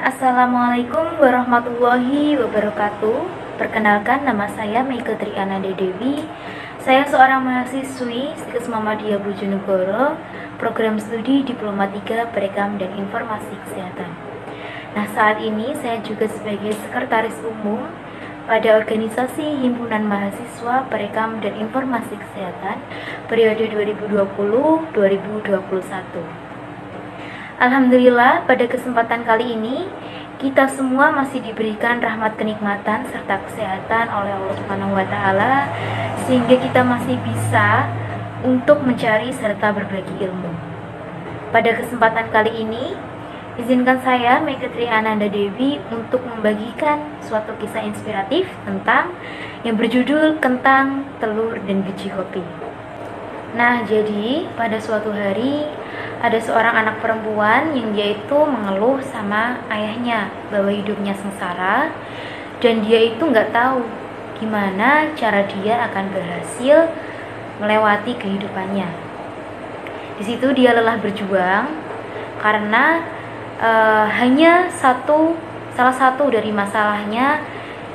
Assalamualaikum warahmatullahi wabarakatuh. Perkenalkan, nama saya Meike Triananda Dewi. Saya seorang mahasiswi Stikes Muhammadiyah Bojonegoro, program studi Diploma 3 Perekam dan Informasi Kesehatan. Nah, saat ini saya juga sebagai sekretaris umum pada organisasi Himpunan Mahasiswa Perekam dan Informasi Kesehatan periode 2020-2021. Alhamdulillah, pada kesempatan kali ini kita semua masih diberikan rahmat kenikmatan serta kesehatan oleh Allah Subhanahu wa taala, sehingga kita masih bisa untuk mencari serta berbagi ilmu. Pada kesempatan kali ini, izinkan saya Meike Triananda Dewi untuk membagikan suatu kisah inspiratif tentang yang berjudul Kentang, Telur, dan Biji Kopi. Nah, jadi pada suatu hari ada seorang anak perempuan yang dia itu mengeluh sama ayahnya bahwa hidupnya sengsara dan dia itu nggak tahu gimana cara dia akan berhasil melewati kehidupannya. Di situ dia lelah berjuang karena hanya salah satu dari masalahnya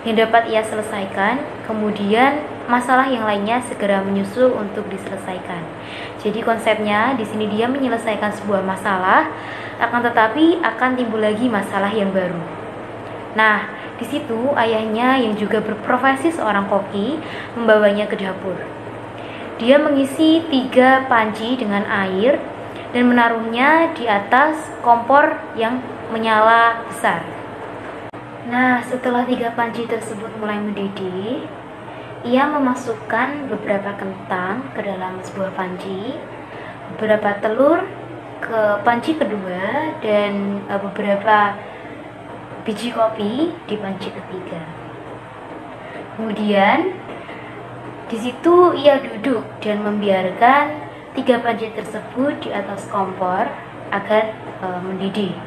yang dapat ia selesaikan, kemudian masalah yang lainnya segera menyusul untuk diselesaikan. Jadi konsepnya di sini dia menyelesaikan sebuah masalah, akan tetapi akan timbul lagi masalah yang baru. Nah, di situ ayahnya yang juga berprofesi seorang koki membawanya ke dapur. Dia mengisi 3 panci dengan air dan menaruhnya di atas kompor yang menyala besar. Nah, setelah 3 panci tersebut mulai mendidih, ia memasukkan beberapa kentang ke dalam sebuah panci, beberapa telur ke panci kedua, dan beberapa biji kopi di panci ketiga. Kemudian di situ ia duduk dan membiarkan 3 panci tersebut di atas kompor agar mendidih.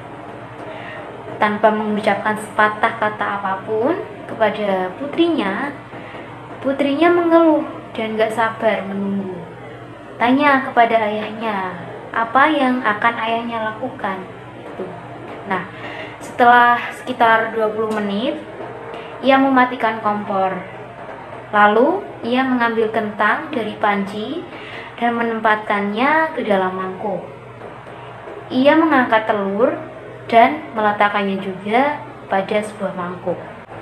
Tanpa mengucapkan sepatah kata apapun kepada putrinya mengeluh dan gak sabar menunggu. Tanya kepada ayahnya, apa yang akan ayahnya lakukan. Nah, setelah sekitar 20 menit, ia mematikan kompor. Lalu, ia mengambil kentang dari panci dan menempatkannya ke dalam mangkuk. Ia mengangkat telur dan meletakkannya juga pada sebuah mangkuk.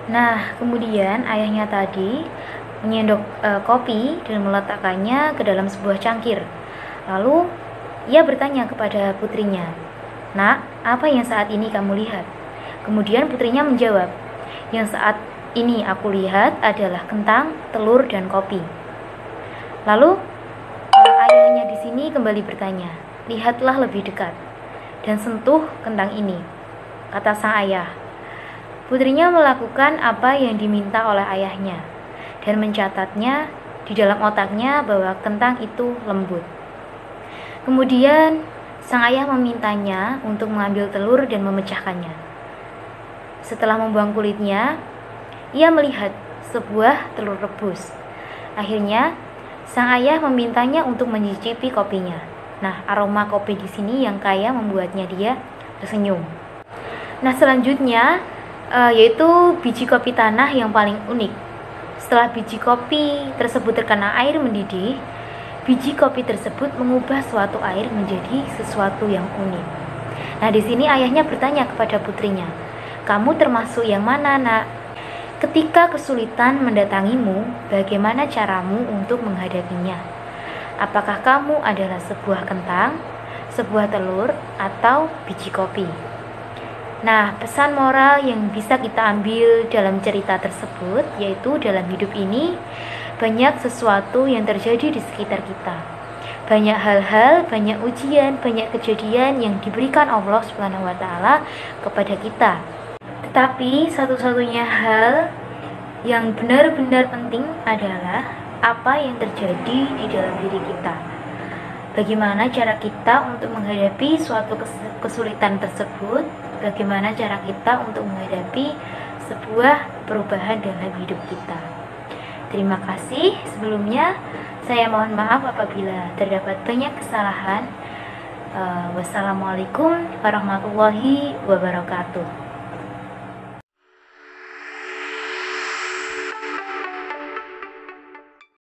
Nah, kemudian ayahnya tadi menyendok kopi dan meletakkannya ke dalam sebuah cangkir. Lalu ia bertanya kepada putrinya, "Nak, apa yang saat ini kamu lihat?" Kemudian putrinya menjawab, "Yang saat ini aku lihat adalah kentang, telur, dan kopi." Lalu ayahnya di sini kembali bertanya, "Lihatlah lebih dekat dan sentuh kentang ini," kata sang ayah. Putrinya melakukan apa yang diminta oleh ayahnya dan mencatatnya di dalam otaknya bahwa kentang itu lembut. Kemudian sang ayah memintanya untuk mengambil telur dan memecahkannya. Setelah membuang kulitnya, ia melihat sebuah telur rebus. Akhirnya sang ayah memintanya untuk mencicipi kopinya. Nah, aroma kopi di sini yang kaya membuatnya dia tersenyum. Nah, selanjutnya yaitu biji kopi tanah yang paling unik. Setelah biji kopi tersebut terkena air mendidih, biji kopi tersebut mengubah suatu air menjadi sesuatu yang unik. Nah, di sini ayahnya bertanya kepada putrinya, "Kamu termasuk yang mana, Nak? Ketika kesulitan mendatangimu, bagaimana caramu untuk menghadapinya? Apakah kamu adalah sebuah kentang, sebuah telur, atau biji kopi?" Nah, pesan moral yang bisa kita ambil dalam cerita tersebut yaitu dalam hidup ini banyak sesuatu yang terjadi di sekitar kita. Banyak hal-hal, banyak ujian, banyak kejadian yang diberikan Allah Subhanahu wa taala kepada kita. Tetapi satu-satunya hal yang benar-benar penting adalah apa yang terjadi di dalam diri kita. Bagaimana cara kita untuk menghadapi suatu kesulitan tersebut? Bagaimana cara kita untuk menghadapi sebuah perubahan dalam hidup kita? Terima kasih. Sebelumnya, saya mohon maaf apabila terdapat banyak kesalahan. Wassalamualaikum warahmatullahi wabarakatuh.